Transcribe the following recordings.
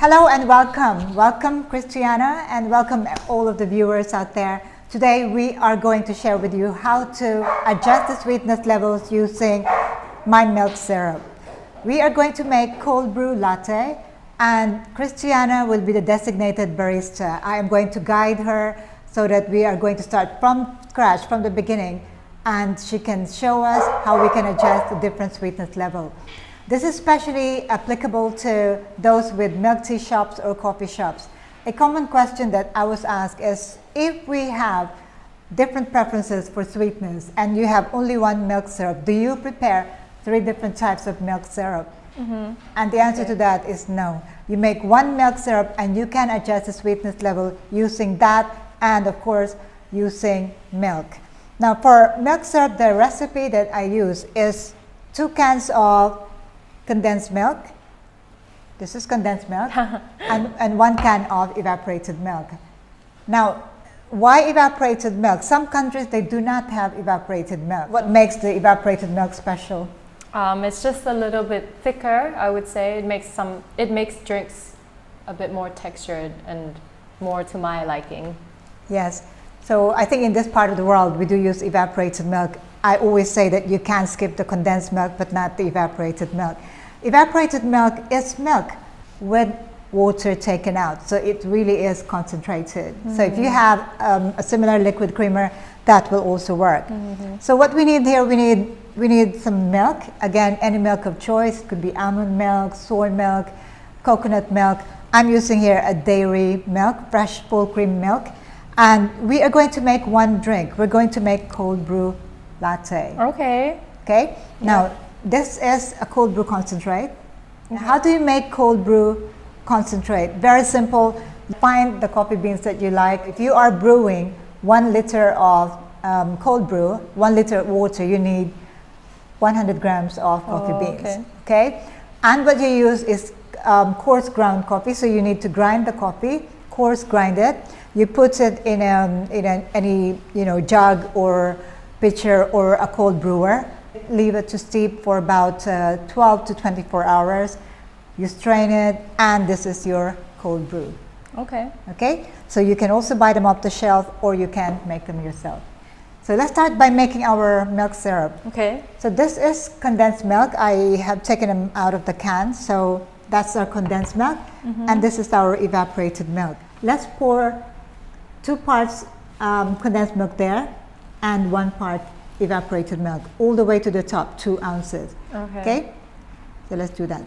Hello and welcome. Welcome Christiana and welcome all of the viewers out there. Today we are going to share with you how to adjust the sweetness levels using my milk syrup. We are going to make cold brew latte and Christiana will be the designated barista. I am going to guide her so that we are going to start from scratch, from the beginning, and she can show us how we can adjust the different sweetness level. This is especially applicable to those with milk tea shops or coffee shops. A common question that I was asked is, if we have different preferences for sweetness and you have only one milk syrup, do you prepare 3 different types of milk syrup? And the answer to that is no. You make one milk syrup and you can adjust the sweetness level using that and of course using milk. Now for milk syrup, the recipe that I use is 2 cans of condensed milk. This is condensed milk and 1 can of evaporated milk. Now why evaporated milk? Some countries they do not have evaporated milk. What makes the evaporated milk special? It's just a little bit thicker, I would say. It makes drinks a bit more textured and more to my liking. Yes. So I think in this part of the world we do use evaporated milk. I always say that you can skip the condensed milk but not the evaporated milk. Evaporated milk is milk with water taken out, so it really is concentrated. So if you have a similar liquid creamer, that will also work. So what we need here, we need some milk. Again, any milk of choice. It could be almond milk, soy milk, coconut milk. I'm using here a dairy milk, fresh full cream milk. And we are going to make one drink. We're going to make cold brew latte. Okay. Okay. Now, this is a cold brew concentrate. How do you make cold brew concentrate? Very simple. Find the coffee beans that you like. If you are brewing 1 liter of cold brew, 1 liter of water, you need 100 grams of coffee beans. Okay. And what you use is coarse ground coffee. So you need to grind the coffee, coarse grind it. You put it in any jug or pitcher or a cold brewer. Leave it to steep for about 12 to 24 hours. You strain it and this is your cold brew. Okay. Okay, so you can also buy them off the shelf or you can make them yourself. So let's start by making our milk syrup. Okay. So this is condensed milk. I have taken them out of the can. So that's our condensed milk and this is our evaporated milk. Let's pour 2 parts condensed milk there and 1 part evaporated milk all the way to the top, 2 ounces. Okay, so let's do that.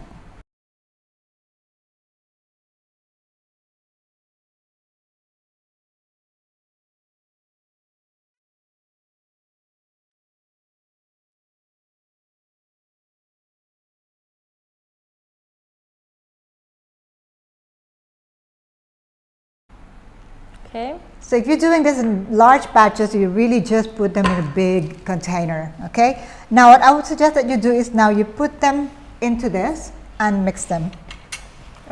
Okay. So if you're doing this in large batches, you really just put them in a big container. Okay. Now what I would suggest that you do is now you put them into this and mix them.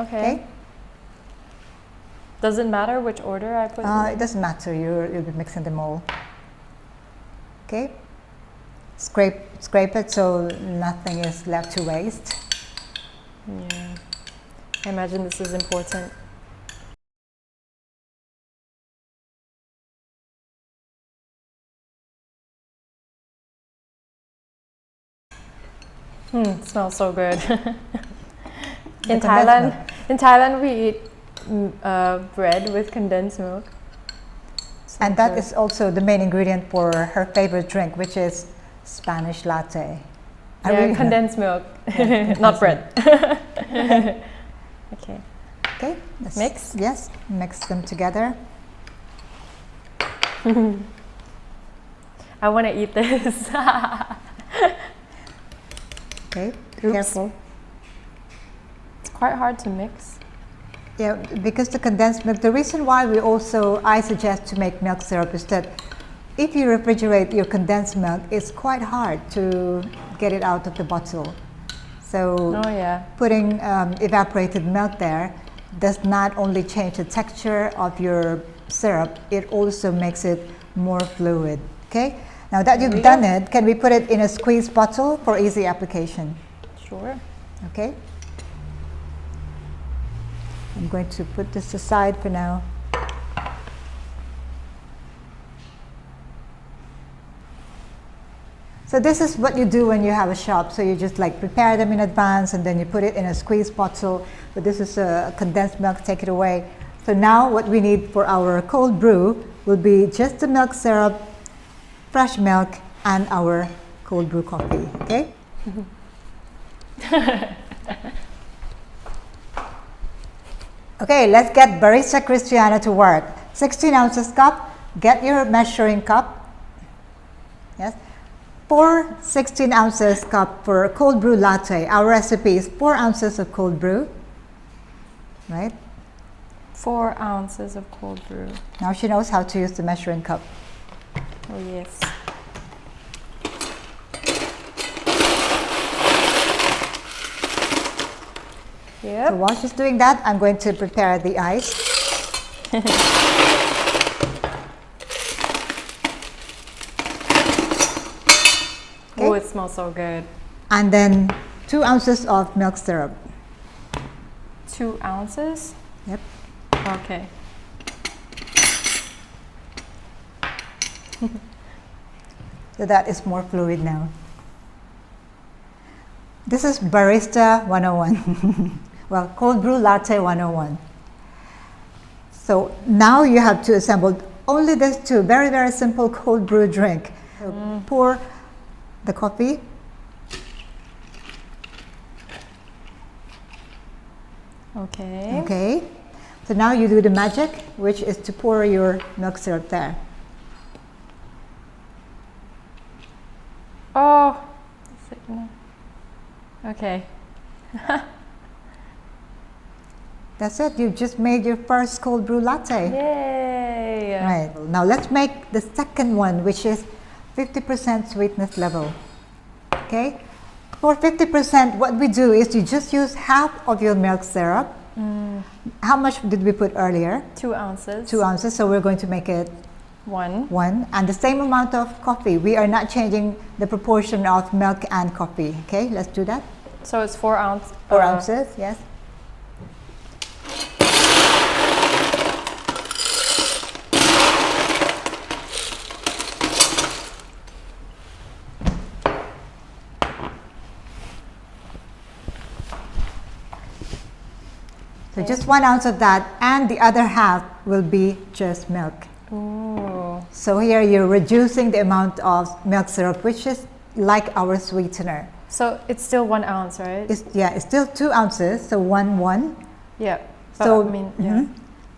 Okay. Does it matter which order I put them in? It doesn't matter. You'll be mixing them all. Okay. Scrape it so nothing is left to waste. Yeah. I imagine this is important. It smells so good. In Thailand, we eat bread with condensed milk. So and that is also the main ingredient for her favorite drink, which is Spanish latte. Yeah, condensed milk, not bread. Okay. Okay. Let's mix. Yes, mix them together. I want to eat this. Okay, Oops. careful. It's quite hard to mix. Yeah, because the condensed milk, the reason why I suggest to make milk syrup is that if you refrigerate your condensed milk, it's quite hard to get it out of the bottle. So putting evaporated milk there does not only change the texture of your syrup, it also makes it more fluid. Okay. Now that you've done it, can we put it in a squeeze bottle for easy application? Sure. Okay. I'm going to put this aside for now. So this is what you do when you have a shop. So you just like prepare them in advance and then you put it in a squeeze bottle. But this is a condensed milk, take it away. So now what we need for our cold brew will be just the milk syrup, fresh milk, and our cold brew coffee, okay? Okay, let's get Barista Christiana to work. 16 ounces cup, get your measuring cup. Yes. Pour 16 ounces cup for cold brew latte. Our recipe is 4 ounces of cold brew, right? 4 ounces of cold brew. Now she knows how to use the measuring cup. Oh yes. Yep. So while she's doing that, I'm going to prepare the ice. Oh, it smells so good. And then 2 ounces of milk syrup. 2 ounces? Yep. Okay. So that is more fluid now. This is Barista 101. Well, cold brew latte 101. So now you have to assemble only these two, very, very simple cold brew drink. So pour the coffee. Okay. Okay. So now you do the magic, which is to pour your milk syrup there. Oh. Okay. That's it. You just made your first cold brew latte. Yay. Right. Now let's make the second one, which is 50% sweetness level. Okay. For 50%, what we do is you just use half of your milk syrup. How much did we put earlier? 2 ounces. 2 ounces. So we're going to make it 1. 1. And the same amount of coffee. We are not changing the proportion of milk and coffee. Okay. Let's do that. So it's 4 ounces. 4 ounces. Yes. So just 1 ounce of that, and the other half will be just milk. Ooh. So here you're reducing the amount of milk syrup, which is like our sweetener. So it's still 1 ounce, right? It's still 2 ounces, so 1. Yeah. So I mean, yeah.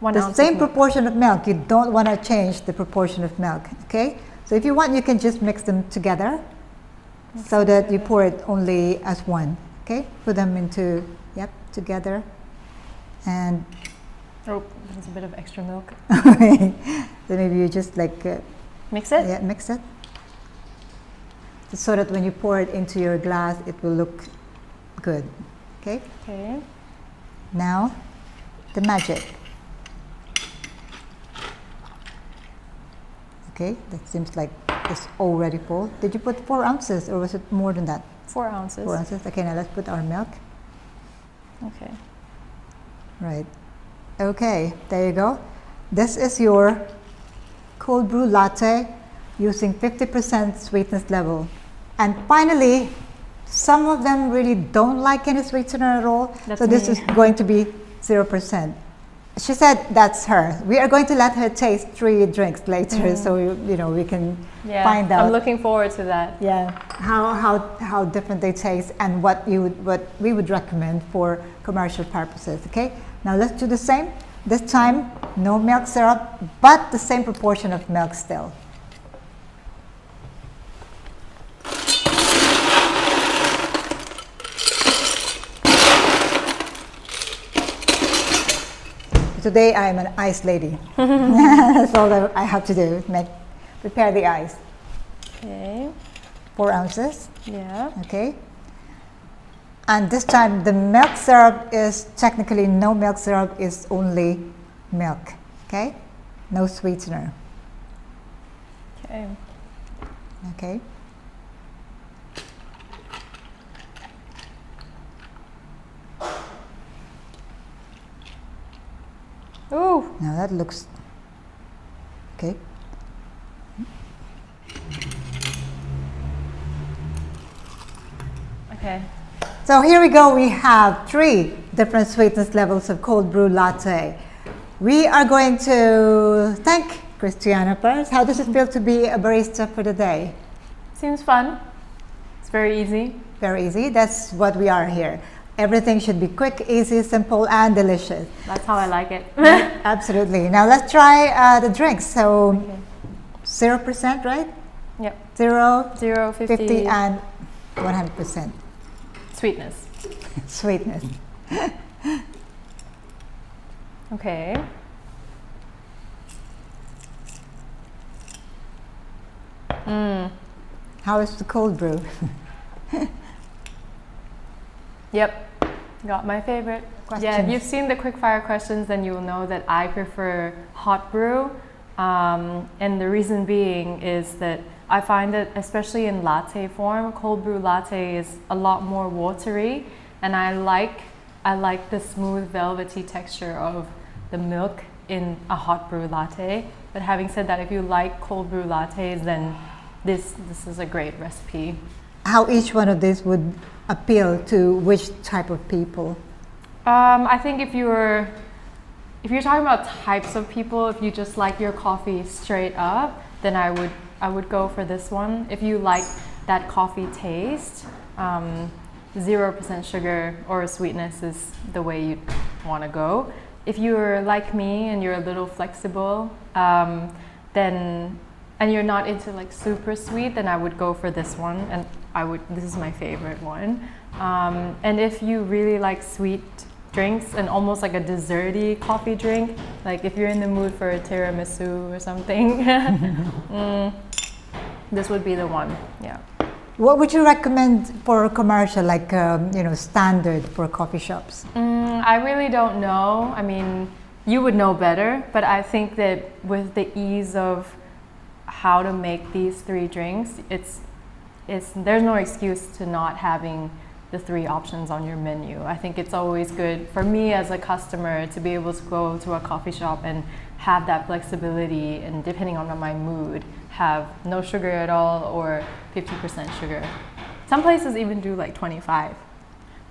1 the ounce. same of milk. proportion of milk. You don't want to change the proportion of milk. Okay. So if you want, you can just mix them together, so that you pour it only as one. Okay. Put them into together, and Oh, there's a bit of extra milk. so maybe you just like Mix it? yeah, mix it, so that when you pour it into your glass, it will look good. Okay. Okay. Now, the magic. Okay, that seems like it's already full. Did you put 4 ounces or was it more than that? 4 ounces. 4 ounces. Okay, now let's put our milk. Okay. Right. Okay, there you go. This is your cold brew latte using 50% sweetness level. And finally, some of them really don't like any sweetener at all. That's so this me. is going to be 0%. She said that's her. We are going to let her taste 3 drinks later, so you know we can find out. I'm looking forward to that. Yeah, how different they taste and what we would recommend for commercial purposes. Okay, now let's do the same. This time, no milk syrup, but the same proportion of milk still. Today I am an ice lady. That's all that I have to do, prepare the ice. Okay. 4 ounces. Yeah. Okay. And this time the milk syrup is technically no milk syrup, is only milk. Okay. No sweetener. Okay. Okay. Now that looks okay. Okay. So here we go. We have 3 different sweetness levels of cold brew latte. We are going to thank Christiana first. How does it feel to be a barista for the day? Seems fun. It's very easy. Very easy. That's what we are here. Everything should be quick, easy, simple, and delicious. That's how I like it. Absolutely. Now let's try the drinks. So Okay. 0%, right? Yep. 0, 0, 50, and 100% sweetness. sweetness. Okay. How is the cold brew? Yep. Got my favorite. Yeah, if Questions? you've seen the quickfire questions, then you'll know that I prefer hot brew. And the reason being is that I find that, especially in latte form, cold brew latte is a lot more watery, and I like the smooth velvety texture of the milk in a hot brew latte. But having said that, if you like cold brew lattes, then this is a great recipe. How each one of these would appeal to which type of people? I think if you're talking about types of people, if you just like your coffee straight up, then I would go for this one. If you like that coffee taste, 0% sugar or sweetness is the way you want to go. If you're like me and you're a little flexible, then and you're not into like super sweet, then I would go for this one, and this is my favorite one. And if you really like sweet drinks and almost like a desserty coffee drink, like if you're in the mood for a tiramisu or something, this would be the one. Yeah. What would you recommend for a commercial, like standard for coffee shops? I really don't know. I mean, you would know better, but I think that with the ease of how to make these 3 drinks, there's no excuse to not having the 3 options on your menu. I think it's always good for me as a customer to be able to go to a coffee shop and have that flexibility, and depending on my mood, have no sugar at all or 50% sugar. Some places even do like 25.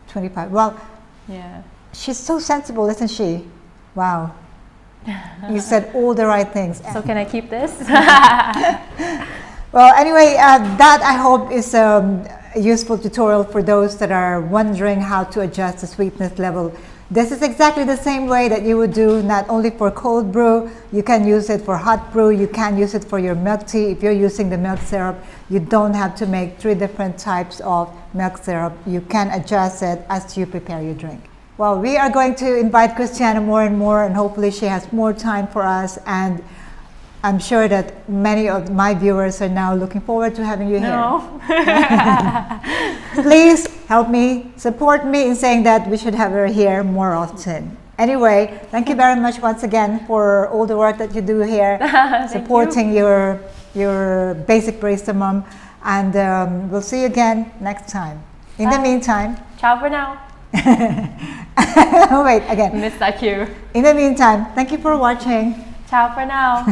25. Well, Yeah. she's so sensible, isn't she? Wow. You said all the right things. So can I keep this? Well, anyway, that I hope is a useful tutorial for those that are wondering how to adjust the sweetness level. This is exactly the same way that you would do not only for cold brew, you can use it for hot brew, you can use it for your milk tea. If you're using the milk syrup, you don't have to make 3 different types of milk syrup. You can adjust it as you prepare your drink. Well, we are going to invite Christiana more and more, and hopefully she has more time for us, and I'm sure that many of my viewers are now looking forward to having you here. No. Please help me, support me in saying that we should have her here more often. Anyway, thank you very much once again for all the work that you do here, supporting your Basic Barista Mom, and we'll see you again next time. In the meantime, Ciao for now. wait, again. Missed that cue. In the meantime, thank you for watching. Ciao for now.